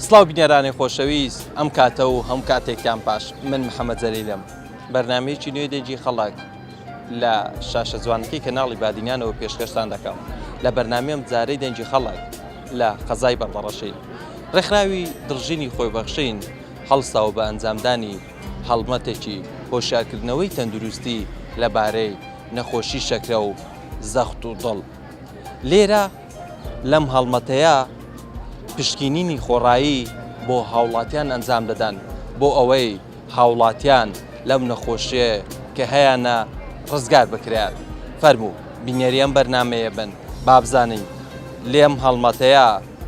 سڵاو بینەرانی خۆشەویست ئەم کاتە و هەم کاتێکیان پاش من محەممەد جەلیلم بەرنامەیەکی نوێی دەنجی خەڵک لە شاشە جوانەکەی کەناڵی بادینیانەوە پێشکەشتان دەکەم لە بەرنامەم جارەی دەنجی خەڵک لە قەزای بەردەڕەشین ڕێکخراوی دڵژینی خۆی بەخشین هەڵساو بە ئەنجامدانی هەڵمەتێکی هۆشیارکردنەوەی تەندروستی لەبارەی نەخۆشی شەکرە و زەخت و دڵ لێرە لەم هەڵمەتەیە پشکنینی خۆڕایی بۆ هاوڵاتیان ئەنجام دەدەن بۆ ئەوەی هاوڵاتیان لەم نەخۆشیە کە هەیەە ڕزگار بکرێت فەرموو بینەریەم بەرنمەیە بن بابزانین لێم هەڵمەتەیە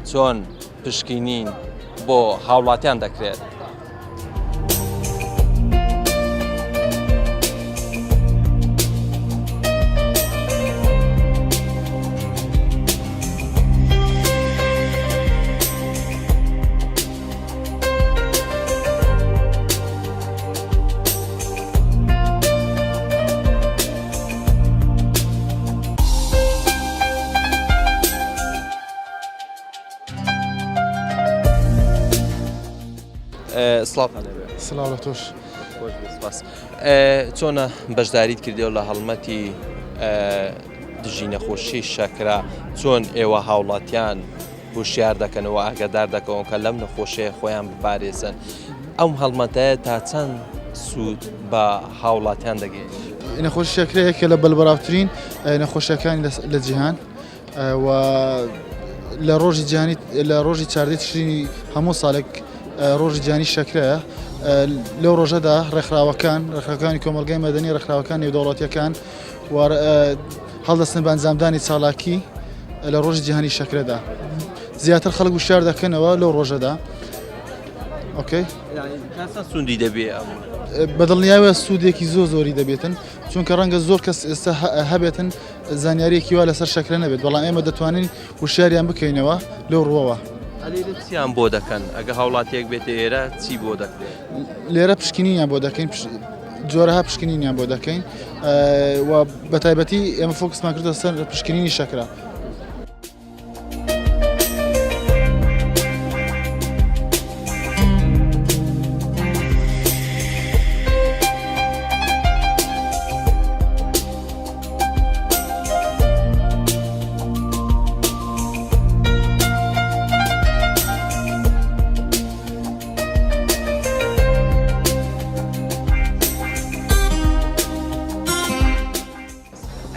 چۆن پشکنین بۆ هاوڵاتیان دەکرێت. سڵاو لە تۆش چۆنە بەشداریت کردەوە لە هەڵمەتی دژی نەخۆشی شەکرا چۆن ئێوە هاوڵاتیان هوشیار دەکەنەوە ئاگادار دەکەون کە لەم نەخۆشیە خۆیان بپارێزن ئەم هەڵمەتەیە تا چەند سوود بە هاوڵاتیان دەگەێت؟ نەخۆشی شەکرەیەکە لە بەلبەراوترین نەخۆشیەکانی لە جیهان و لە ڕۆژی جیهانی لە ڕۆژی چاردەی تشرینی هەموو ساڵێک ڕۆژی جیهانی شەکرەیە لەو ڕۆژەدا ڕێکخراوەکانی کۆمەلگای مەدەنی ڕێکخراوەکان نێودەوڵەتیەکان هەڵدەستن بە ئەنجامدانی چالاکی لە ڕۆژی جیهانی شەکرەدا زیاتر خەڵک وشار دەکەنەوە لەو ڕۆژەدا. ئۆکەی سوودی دەبێت بەدڵنیاوە سوودێکی زۆری دەبێتن چونکە ڕەنگە زۆر کەس ئێستا هەبێتن زانیاریەکی وا لەسەر شەکرە نەبێت بەڵام ئێمە دەتوانین وشاریان بکەینەوە لەو ڕوەوە. چیان بۆ دەکەن ئەگە هاوڵاتیەک بێتە ئێرە چی بۆ دەکرێت؟ لێرە پشکنینیان بۆ دەکەین جۆرەها پشکنینیان بۆ دەکەین و بەتایبەتی ئێمە فۆکسمان کردە سەر پشکنینی شەکرە.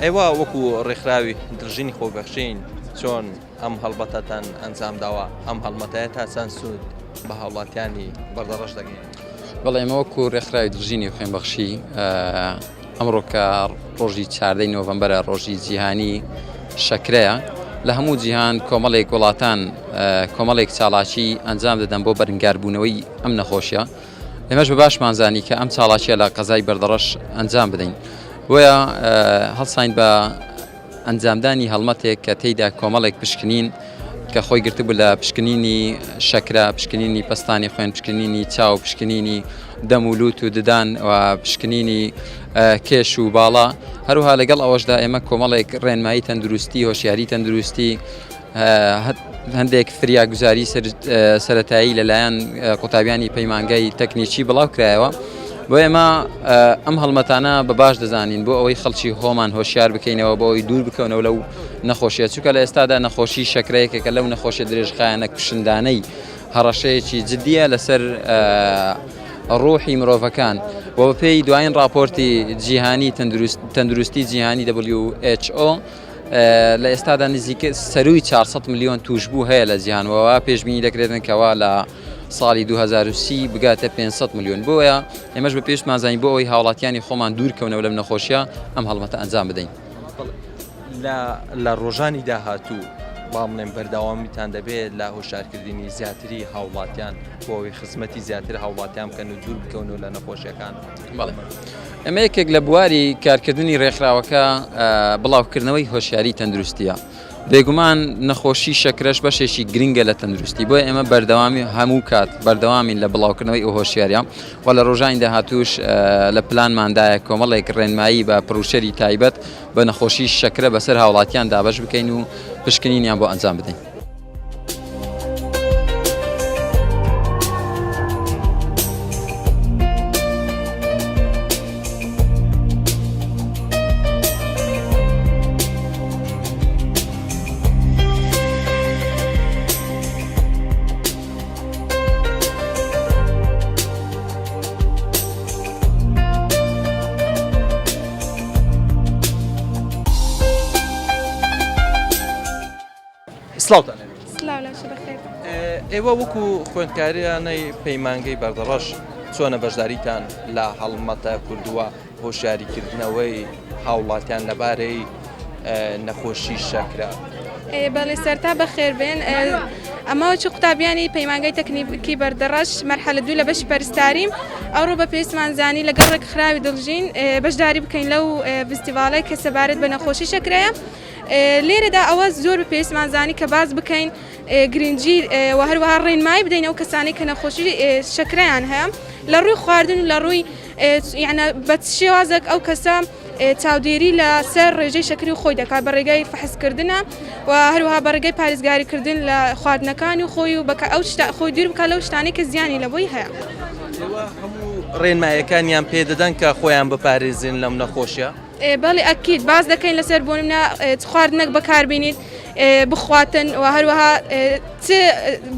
ئێوە وەکو ڕێکخراوی دڵژینی خۆبەخشین چۆن ئەم هەڵبەتەتان ئەنجام داوە ئەم هەڵمەتەیە تا چەند سوود بە هاوڵاتیانی بەردەڕەش دەگەین؟ بەڵێ ئێمە وەکو ڕێکخراوی دڵژینی خوێنبەخشی ئەمڕۆ کە ڕۆژی 14 نۆڤەمبەرە ڕۆژی جیهانی شەکرەیە لە هەموو جیهان کۆمەڵێک وڵاتان کۆمەڵێک چالاکی ئەنجام دەدەن بۆ بەرگاربوونەوەی ئەم نەخۆشیە ئێمەش بە باشمان زانی کە ئەم چالاکیە لە قەزای بەردەڕەش ئەنجام بدەین بۆیە هەڵساین بە ئەنجامدانی هەڵمەتێک کە تێیدا کۆمەڵێک پشکنین کە خۆی گرتبوو لە پشکنینی شەکرا پشکنینی پەستانی خوێن پشکنینی چاو پشکنینی دەمولوت و ددان و پشکنینی کێش و باڵا هەروها لەگەڵ ئەوەشدا ئێمە کۆمەڵێک ڕێنمایی تەندروستی هۆشیاری تەندروستی هەندێک فریاگوزاری سەرەتایی لەلایەن قوتابیانی پەیمانگای تەکنیکی بڵاو کرایەوە بۆ ئێمە ئەم هەڵمەتانە بە باش دەزانین بۆ ئەوەی خەڵکی خۆمان هۆشیار بکەینەوە بۆ ئەوەی دوور بکەونەوە لەو نەخۆشیە چووکە لە ئێستادا نەخۆشی شەکرەیەکێکە لەو نەخۆشیە درێژخایەنە کوشندانەی هەڕەشەیەکی جددیە لەسەر ڕۆحی مرۆڤەکان بۆ پێی دوایین راپۆرتی جیهانی تەندروستی جیهانی WHO لە ئێستادا نزیکە سەرووی 400 ملیۆن توشبوو هەیە لە جیهانەوە پێشبینی دەکرێتن کەوا لە ساڵی 2030 بگاتە 500 ملیۆن بۆیە ئێمەش بە پێشمان زانین بۆ ئەوەی هاوڵاتیانی خۆمان دوورکەونەوە لەم نەخۆشیە ئەم هەڵمەتە ئەنجام بدەین. لە ڕۆژانی داهاتوو باڵێن بەرداوامیتان دەبێت لە هۆشارکردنی زیاتری هاوڵاتیان بۆ ئەوەی خزمەتی زیاتر هاوڵاتیان بکەن و دوور بکەونەوە لە نەخۆشیەکان. بەڵێ ئەمە یەکێک لە بواری کارکردنی ڕێکخراوەکە بڵاوکردنەوەی هۆشیاری تەندروستیە بێگومان نەخۆشی شەکرەش بەشێکی گرنگە لە تەندروستی بۆیە ئێمە بەردەوامی هەموو کات بەردەوامین لە بڵاوکردنەوەی ئەو هۆشیاریە و لە ڕۆژانی داهاتووش لە پلانماندایە کۆمەڵێک ڕێنمایی بە پرۆژەری تایبەت بە نەخۆشی شەکرە بەسەر هاوڵاتیان دابەش بکەین و پشکنینیان بۆ ئەنجام بدەین. سڵاوتان سلااو لە بەخێر. ئێوە وەکو خوێندکاریانەی پەیمانگەی بەردەڕەش چۆنە بەشداریتان لە هەڵمەتە کردووە هۆشیاریکردنەوەی هاوڵاتیان لەبارەی نەخۆشی شەکرە؟ بەڵێ سەرتا بەخێر بێن ئەمەوە قوتابیانی پەیمانگەی تەکنیکی بەردەڕەش مەرحەلە دوو لە بەشی پەرستاریم ئەوڕۆ بە پێویستمانزانی لەگەڵ ڕێکخراوی دڵژین بەشداری بکەین لەو فستیڤالەی کە سەبارەت بە نەخۆشی شەکرەیە. لێرەدا ئەوە زۆر بە پێویستمانزانی کە باز بکەین گرنگجی و هەروەها ڕێنمایی بدەین ئەو کەسانی کە نەخۆشی شەکرەیان هەیە لە ڕووی خواردن و لە ڕووی بە شێوازێک ئەو کەسە چاودێری لە سەر ڕێژەی شەکری خۆی دەکات بە ڕێگەی فەحسکردنە و هەروەها بە ڕێگەی پارێزگاریکردن لە خواردنەکانی خۆی و ئەو خۆی دوور بکات لەو شتانەی کە زیانی لەبۆی هەیە. هەموو ڕێنمایەکانیان پێدەدەن کە خۆیان بپارێزین لەم نەخۆشیە؟ بەڵێ ئەکید باز دەکەین لەسەر بۆ نمونە خواردنەک بەکاربینیت بخواتن و هەروەها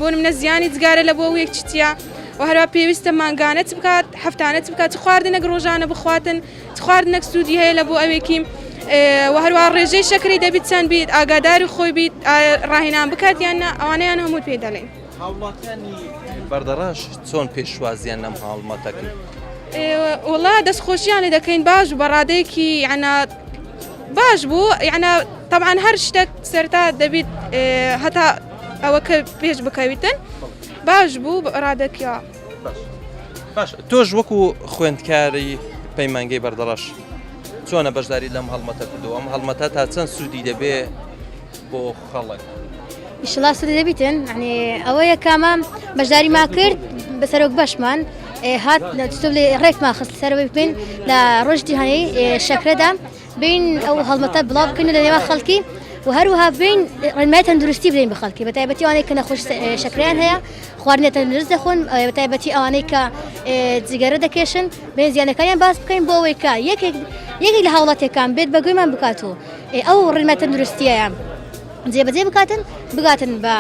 بۆ نمونە زیانی جگارە لە بۆ یەک چیتە و هەروە پێویستە مانگانەت بکات هەفتانەت بکات خواردنەک ڕۆژانە بخواتن خواردنەک سوودی هەیە لە بۆ ئەوێکی و هەروە ڕێژەی شەکری دەبیت چەند بیت ئاگاداری خۆی بیت ڕاهێنان بکات یاننا ئەوانەیان هەموو پێ دەڵێن. هاوڵاتیانی بەردەڕەش چۆن پێشوازیان لەم هاڵمەتەکەی؟ وڵا دەستخۆشییان لێ دەکەین باش و بەڕادەیەکی یعنە باش بوو یعنە طبعاً هەر شتێک سەرتا دەبیت هەتا ئەوە کە پێش بکەویتن باش بوو ڕادەکە. باش تۆش وەکو خوێندکاری پەیمانگەی بەردەڕەش چۆنە بەشداری لەم هەڵمەتە کردووە؟ ئەم هەڵمەتە تا چەند سوودی دەبێ بۆ خەڵک؟ ئیشڵا سوودی دەبیتن ینی ئەوە یەکامە بەشداری ما کرد بەسەرۆک بەشمان هات ڕێکمان خست سەرەوەی بین لە ڕۆژ جیهانی شەکرەدا بین ئەو هەڵمەتە بڵاو بکەین لە نێوان خەڵکی و هەروەها بین ڕێنمای تەندروستی بدەین بە خەڵکی بەتایبەتی ئەوانەی کە نەخۆش شەکریان هەیە خواردنی تەندروست دەخۆن بەتایبەتی ئەوانەی کە جگەرە دەکێشن بین زیانەکانیان باس بکەین بۆ ئەوەی کە یەکێک لە هاوڵاتیەکان بێت بەگوێمان بکاتەوە ئەو ڕێنمای تەندروستیەیە جێبەجێ بگاتن بە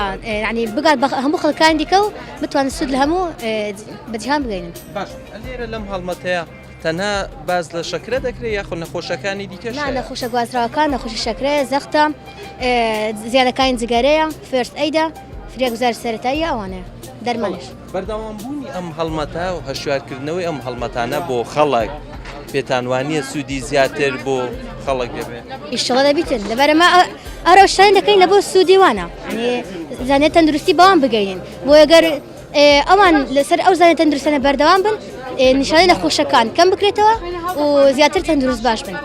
ینی بگات بە هەموو خەڵکانی دیکە و بتوانن سوود لە هەموو بەجیهان بگەینن. باش لێرە لەم هەڵمەتەیە تەنها باز لە شەکرە دەکرێت یاخۆ نەخۆشەکانی دیکەش؟ نەخۆشە گوازراوەکان نەخۆشی شەکرەیە زەختە زیانەکانی جگەرەیە فێرست ئەیدا فریاگوزاری سەرەتایی ئەوانەیە دەرمانش. بەردەوامبوونی ئەم هەڵمەتە و هەشیارکردنەوەی ئەم هەڵمەتانە بۆ خەڵک پێتانوانیە سوودی زیاتر بۆ خەڵک دەبێت؟ ئیشەڵا دەبیتن لەبەرەمە ئەرە شتان دەکەین لە بۆ سوودی وانە زانێت تەندروستی بەوان بگەینن بۆ ئەگەر ئەوان لەسەر ئەو زانێت تەندروستانە بەردەوام بن نیشانەی نەخۆشەکان کەم بکرێتەوە و زیاتر تەندروست باش بن.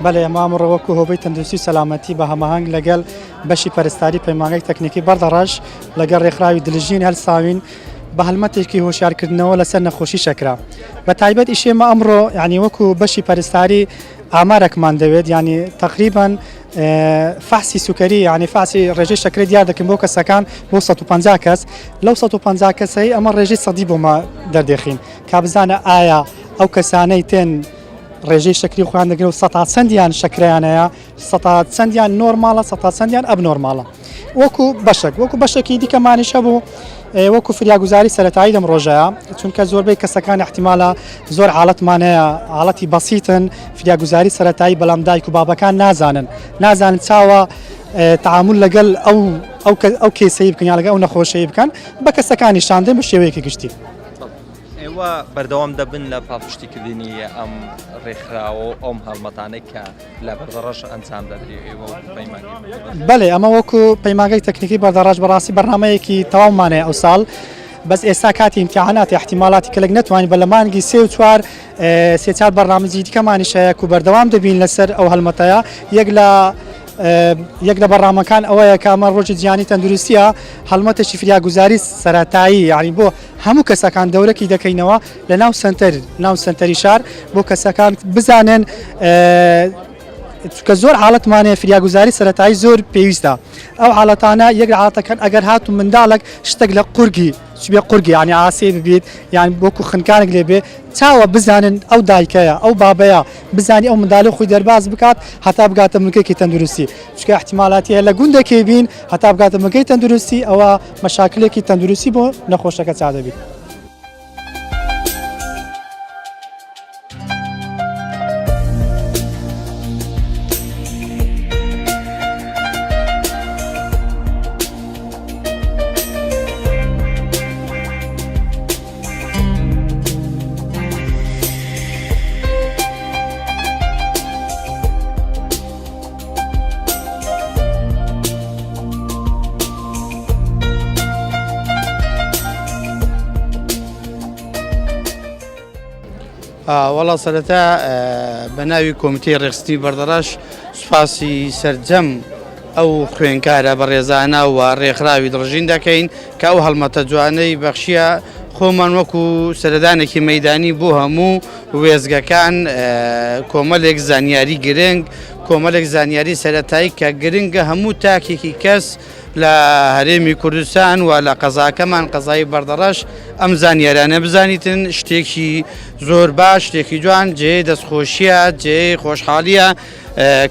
بەڵێ ئەمڕۆ وەکو هۆبەی تەندروستی و سەلامەتی بە هەماهنگ لەگەڵ بەشی پەرستاری پەیمانگەی تەکنیکی بەردەڕەش لەگەڵ ڕێکخراوی دڵژین هەڵساوین بە هەڵمەتێکی هۆشیارکردنەوە لەسەر نەخۆشی شەکرا. بە تایبەت ئیشێمە ئەمڕۆ ینی وەکو بەشی پەرستاری ئامارێکمان دەوێت ینی تقریباً فحسی سوکەری ینی فحسی ڕێژەی شەکرەی دیار دەکەین بۆ کەسەکان بۆ 150 کەس لەو 150 کەسەی ئەمە ڕێژەی سەدی بۆمە دەردێخین کا بزانە ئایا ئەو کەسانەی تێن ڕێژەی شەکری خۆیان دەگرن و سەتا چەندیان شەکرەیانەیە سەتا چەندیان نۆرماڵە سەتا چەندیان ئەب نۆرماڵە وەکو بەشێکی دیکەمانیش هەبوو وەکو فریاگوزاری سەرەتایی لەم ڕۆژەیە چونکە زۆربەی کەسەکان احتیمالە زۆر حاڵەتمانەیە حاڵەتی بەسیتن فریاگوزاری سەرەتایی بەڵام دایک و بابەکان نازانن چاوە تعامل لەگەڵ ئەو کێسەی بکەن لەگەڵ ئەو نەخۆشەی بکەن بە کەسەکانی شاندن بە شێوەیەکی گشتی. ئێوە بەردەوام دەبن لە پاڵپشتیکردنی ئەم ڕێکخراوە ئەم هەڵمەتانەی کە لە بەردەڕەش ئەنجام دەدرێت ئێوە پەیمانگەی؟ بەڵێ ئەمە وەکو پەیمانگەی تەکنیکی بەردەڕەش بەڕاستی بەرنامەیەکی تەواومانەیە ئەو ساڵ بەس ئێستا کاتی ئیمتیحاناتی احتیمالاتی کەلێک نەتوانین بە لە مانگی 3-4 بەرنامەجی دیکەمانیشەیە و بەردەوام دەبین لەسەر ئەو هەڵمەتەیە یەک لە بەڕامەکان ئەوەیە کە ئەمە ڕۆژی جیهانی تەندروستیە هەڵمەتێکی فریاگوزاری سەرەتایی یعنی بۆ هەموو کەسەکان دەورەکی دەکەینەوە لە ناو سنتەری شار بۆ کەسەکان بزانن کە زۆر حاڵەتمانەیە فریاگوزاری سەرەتایی زۆر پێویستە ئەو حاڵەتانە یەک لە حاڵەتەکان ئەگەر هاتو منداڵک شتێک لە قورگی سوبیا قورگی یعنی ئاسی ببیت یان بۆکو خنکانێک لێ بێ چاوە بزانن ئەو دایکەیە ئەو بابەیە بزانی ئەو منداڵی خۆی دەرباز بکات هەتا بگاتە ملکێکی تەندروستی چکە احتیمالاتی هەیە لە گوندێکی بین هەتا بگاتە ملکەی تەندروستی ئەوە مەشاکلێکی تەندروستی بۆ نەخۆشەکە چا دەبێت. وەڵا سەرەتا بە ناوی کۆمیتەی ڕێخستی بەردەڕەش سوپاسی سەرجەم ئەو خوێنکارە بە ڕێزانە و ڕێکخراوی دڵژین دەکەین کە ئەو هەڵمەتە جوانەی بەخشیە خۆمان وەکو سەردانێکی مەیدانی بۆ هەموو وێزگەکان کۆمەڵێک زانیاری گرنگ کۆمەڵێک زانیاری سەرەتایی کە گرنگە هەموو تاکێکی کەس لە هەرێمی کوردستان و لە قەزاکەمان قەزای بەردەڕەش ئەم زانیارانە بزانیتن شتێکی زۆر باش شتێکی جوان جێ دەستخۆشیە جێ خۆشحاڵیە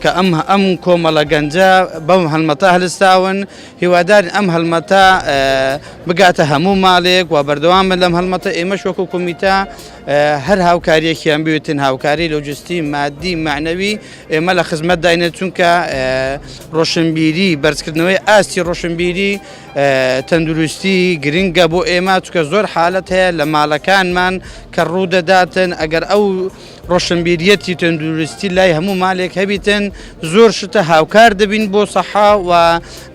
کە ئەم کۆمەڵە گەنجە بەم هەلمەتە هەلستاون هیوادارن ئەم هەلمەتە بگاتە هەموو ماڵێک و بەردەوام لەم هەلمەتە ئێمەش وەکو کۆمیتە هەر هاوکاریەکیان بوێتن هاوکاری لۆجستی مادی معنەوی ئێمە لە خزمەت داینە چونکە ڕۆشنبیری بەرزکردنەوەی ئاستی ڕۆشنبیری تەندروستی گرنگە بۆ ئێمە چکە زۆر حالەت هەیە لە ماڵەکانمان کە ڕوودەداتن ئەگەر ئەو ڕۆشنبیریەتی تەندروستی لای هەموو مالێک هەبیتن زۆر شتە هاوکار دەبین بۆ سەحا و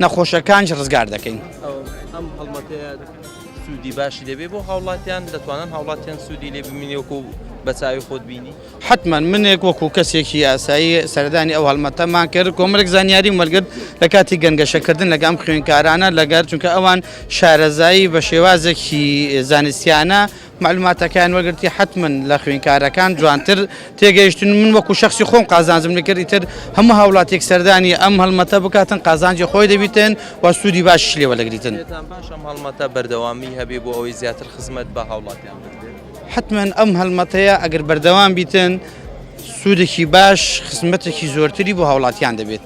نەخۆشەکانش ڕزگار دەکەین. ئەم هەڵمەتەیە سوودی باشی دەبێت بۆ هاوڵاتیان دەتوانن هاوڵاتیان سوودی لێ ببینێکو بە چاوی خۆت بینی حتمما منێک وەکو کەسێکی یاسایی سەردانی ئەو هەڵمەتەمان کرد کۆمەڵێک زانیاری وەرگرت لە کاتی گەنگەشەکردن لەگەڵ خوێنکارانە لەگەر چونکە ئەوان شارەزایی بە شێوازێکی زانستیانە معلوماتەکان وەرگرتی حتمما لە خوێنکارەکان جوانتر تێگەیشتن من وەکو شخصی خۆم قازانجم لەکردی تر هەموو هاوڵاتێک سەردانی ئەم هەڵمەتە بکاتن قازانجی خۆی دەبیتن و سوودی باشی لێوە لەگریتن باش ئەم هەڵمەتە بەردەوامی هەبێ بۆ ئەوەی زیاتر خزمەت بە هاوڵاتیان حتمما ئەم هەڵمەتەیە ئەگەر بەردەوام بیتن سوودێکی باش خزمەتێکی زۆرتری بۆ هاوڵاتیان دەبێت.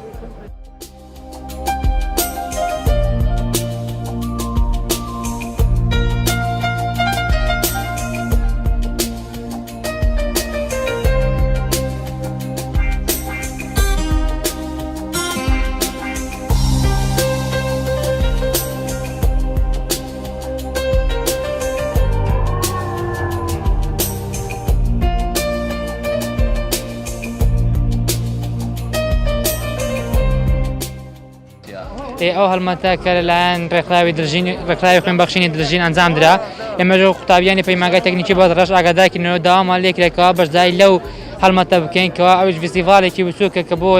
ئەو هەڵمەتە کە لەلایەن ڕێکخراوی خوێنبەخشینی دڵژین ئەنجام درا ئێمەژە قوتابیانی پەیمانگای تەکنیکی بەردەڕەش ئاگادارکردنەوە داوامان لێکرێکەوە بەشداری لەو هەڵمەتە بکەینکەوە ئەوش فستیڤالێکی بچووکە کە بۆ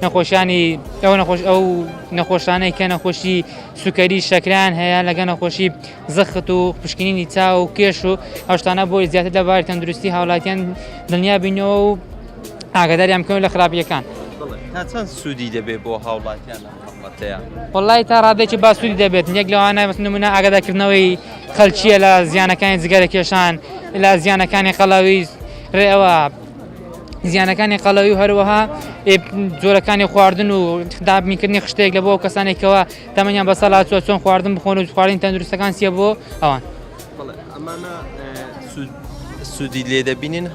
نەخۆشیانی ئەو نەخۆشانەی کە نەخۆشی سوکەری شەکران هەیە لەگە نەخۆشی زەخت و پشکنینی چاو و کێش و ئەو شتانە بۆی زیاتر لەباری تەندروستی هاوڵاتیان دڵنیا بینەوە و ئاگاداریان بکەون لە خراپیەکان. تا چەند سوودی دەبێت بۆ هاوڵاتیان وڵی تا ڕادێکی باسوودی دەبێت یەک لەوانە نمونە ئاگادارکردنەوەی خەلکیە لە زیانەکانی جگەرە کێشان لە زیانەکانی قەڵاوی ڕێەوە زیانەکانی قەڵەوی و هەروەها جۆرەکانی خواردن و دابینکردنی خشتێک لە بۆ کەسانێکەوە تەمەنیان بە سەڵات چۆن خواردن بخۆن و خواردن تەندروستەکان سیە بۆ ئەوان ئەمانە سوودی لێ دەبینین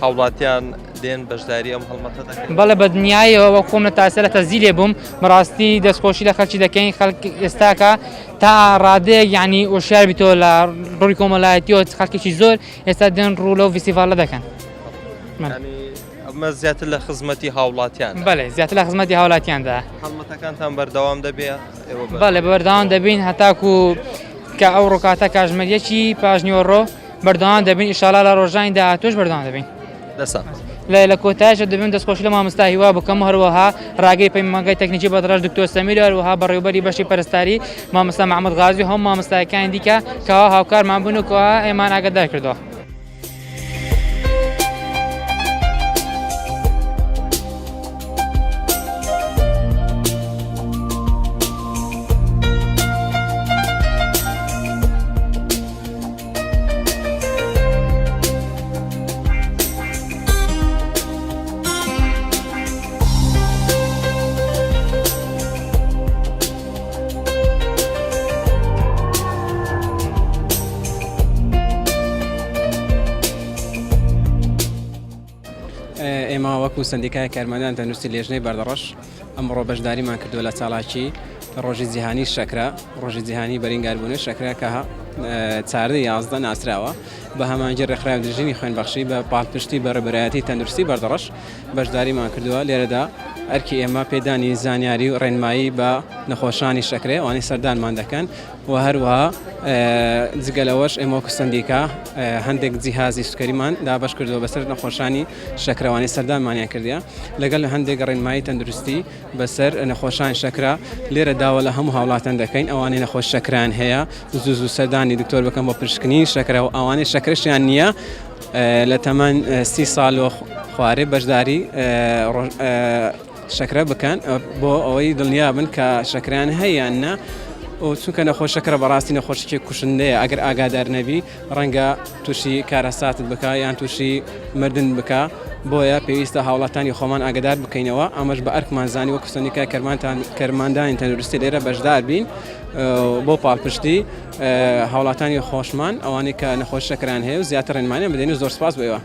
هاوڵاتیان دێن بەشداری ئەم هەڵمەتە دەکەن بەڵێ بە دنیایەوە خۆم لە تاسە لە تەزی لێ بووم بەڕاستی دەستخۆشی لە خەلکی دەکەین خەڵک ئێستاکە تا ڕادەیەک یعنی ئۆشیار بیتەوە لە ڕووی کۆمەڵایەتیەوە خەڵکێکی زۆر ئێستا دێن ڕوو لەو فستیڤالە دەکەن ئەمە زیاتر لە خزمەتی هاوڵاتیان بەڵێ زیاتر لە خزمەتی هاوڵاتیاندا هەڵمەتەکانتان بەردەوام دەبێت بەڵێ بەردەوام دەبین هەتاکو کە ئەو ڕۆکاتە کاژمەریەکی پاژنیوەڕۆ بەردەوام دەبین ئیشاڵا لە ڕۆژانی داهاتوش بەردەوام دەبین لە کۆتایشە دەبین دەستخۆشی لە مامۆستا هیوا بکەم هەروەها ڕاگەی پەیمانگای تەکنیکی بەدڕەش دکتۆر سەمیر هەروەها بەڕێوەبەری بەشی پەرستاری مامۆستا محەممەد غازی هەم مامۆستایەکانی دیکە کەوا هاوکارمان بوون و کەوا ئێمان ئاگادار کردەوە. وەکو سندیکای کارمەندان تەندروستی لێژنەی بەردەڕەش ئەمڕۆ بەشداریمان کردووە لە چاڵاکی ڕۆژی جیهانی شەکرە ڕۆژی جیهانی بەرینگاربوونی شەکرە کە چاردەی 11 ناسراوە بە هەمانجی ڕێکخراوی دژینی خوێنبەخشی بە پاڵپشتی بەڕێبەرایەتی تەندروستی بەردەڕەش بەشداریمان کردووە لێرەدا ئەرکی ئێمە پێدانی زانیاری و ڕێنمایی بە نەخۆشانی شەکرێ وانی سەردانمان دەکەن و هەروەها جگەلەوەش ئێمە وەکو سندیکا هەندێک جیهازی سوکەریمان دابەش کردووە بەسەر نەخۆشانی شەکرەوانی سەردانمانیان کردیا لەگەڵ هەندێک ڕێنمایی تەندروستی بەسەر نەخۆشان شەکرا لێرە داوە لە هەموو هاوڵاتان دەکەین ئەوانەی نەخۆش شەکران هەیە زوو سەردانی دکتۆر بکەم بۆ پشکنی شەکرە و ئەوانەی شەکرشیان نییە لە تەمەەن 30 ساڵ خوارێ بەشداری شەکرە بکەن بۆ ئەوەی دڵنیا بن کە شەکران هەیەیان نە و چونکە نەخۆش شەکرە بەڕاستی نەخۆشیێک کوشندەیە ئەگەر ئاگادار نەبی ڕەنگە تووشی کارەساتت بکە یان تووشی مردن بکە بۆیە پێویستە هاوڵاتانی خۆمان ئاگدار بکەینەوە ئەمەش بە ئەرکمانزانی وەکو سندیکای کەرماندانی تەندروستی لێرە بەشدار بین بۆ پاڵپشتی هاوڵاتانی خۆشمان ئەوانەی کە نەخۆش شەکران هەیە و زیاتر ڕێنمانیان بدەین و زۆر سپاس بۆیەوە.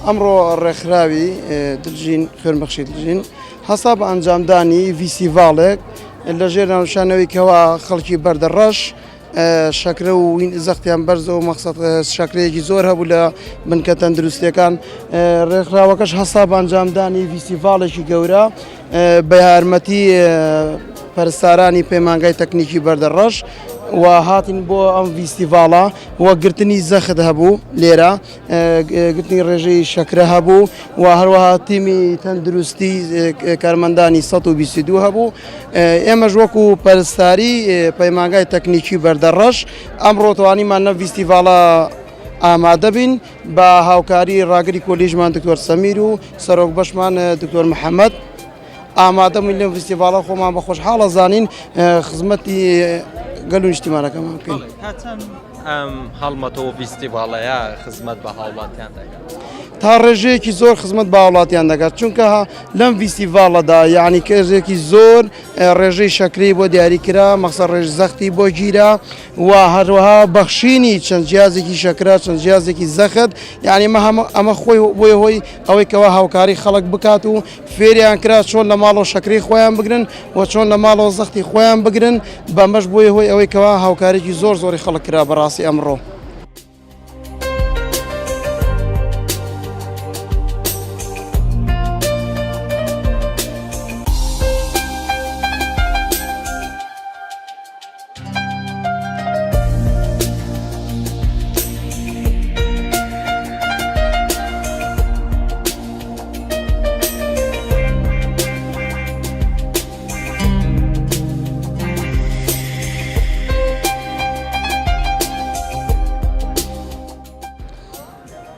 ئەمڕۆ ڕێکخراوی دڵژین خوێنبەخشی دڵژین هەستا بە ئەنجامدانی ڤیسیڤاڵێک لەژێر ناونیشانەوەی کەوا خەڵکی بەردەڕەش شەکرە و زەختیان بەرزەوە مەقسەد شەکرەیەکی زۆر هەبوو لە بنکە تەندروستیەکان ڕێکخراوەکەش هەستا بە ئەنجامدانی ڤیسیڤاڵێکی گەورە بە یارمەتی پەرستارانی پەیمانگای تەکنیکی بەردەڕەش و هاتین بۆ ئەم ڤیسیڤاڵە وە گرتنی زەخت هەبوو لێرە گرتنی ڕێژەی شەکرە هەبوو و هەروەها تیمی تەندروستی کارمەندانی 122 هەبوو ئێمەش وەکو پەرستاری پەیمانگای تەکنیکی بەردەڕەش ئەمڕۆ توانیمان نە ڤیسیڤاڵە ئامادە بین بە هاوکاری ڕاگری کۆلیژمان دکتۆر سەمیر و سەرۆک بەشمان دکتۆر محەممەد ئامادە بووین لەم ڤیسیڤاڵە خۆمان بە خۆشحاڵە زانین خزمەتی گەل و نیشتیمانەکەمان بکەین. ئەم هەڵمەتەوە ڤیسیڤاڵەیە خزمەت بە هاوڵاتیان دەکات تا ڕێژەیەکی زۆر خزمەت بە هاوڵاتیان دەکات چونکە لەم ڤیسیڤاڵەدا یعنی کەژێکی زۆر ڕێژەی شەکرەی بۆ دیاریکرا مەقسەد ڕێژ زەختی بۆ گیرا و هەروەها بەخشینی چەند جیازێکی شەکرا چەند جیازێکی زەخت یعنی ئەمە خۆی بۆی هۆی ئەوەی کەوا هاوکاری خەڵک بکات و فێریان کرا چۆن لە ماڵەوە شەکرەی خۆیان بگرن و چۆن لە ماڵەوە زەختی خۆیان بگرن بەمەش بۆی هۆی ئەوەی کەوا هاوکارێکی زۆر زۆری خەڵک کرا بەڕاستی ئەمڕۆ.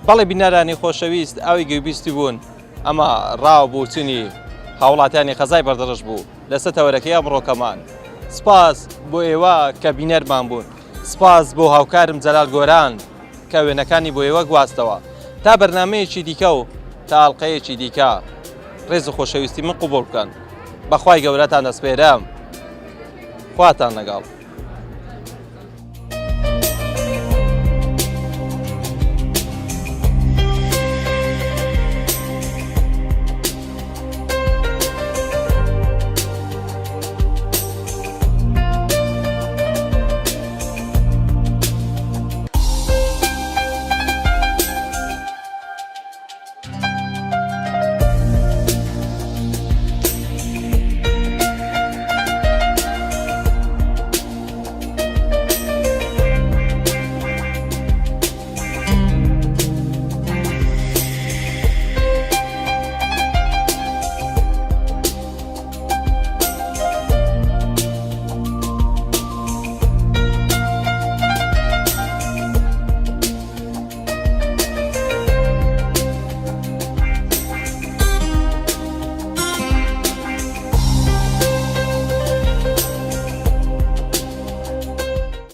بەڵێ بینەرانی خۆشەویست ئەوی گوێبیستی بوون ئەمە ڕاو بووچنی هاوڵاتیانی خەزای بەردەڕەش بوو لەسەر تەوەرەکەی ئەمڕۆکەمان سپاس بۆ ئێوە کە بینەرمان بوون سپاس بۆ هاوکارم جەلال گۆران کە وێنەکانی بۆ ئێوە گواستەوە تا بەرنامەیەکی دیکە و تا ئەڵقەیەکی دیکە ڕێز و خۆشەویستی من قوبوڵ بکەن بەخوای گەورەتان دەسپێرم خواتان لەگەڵ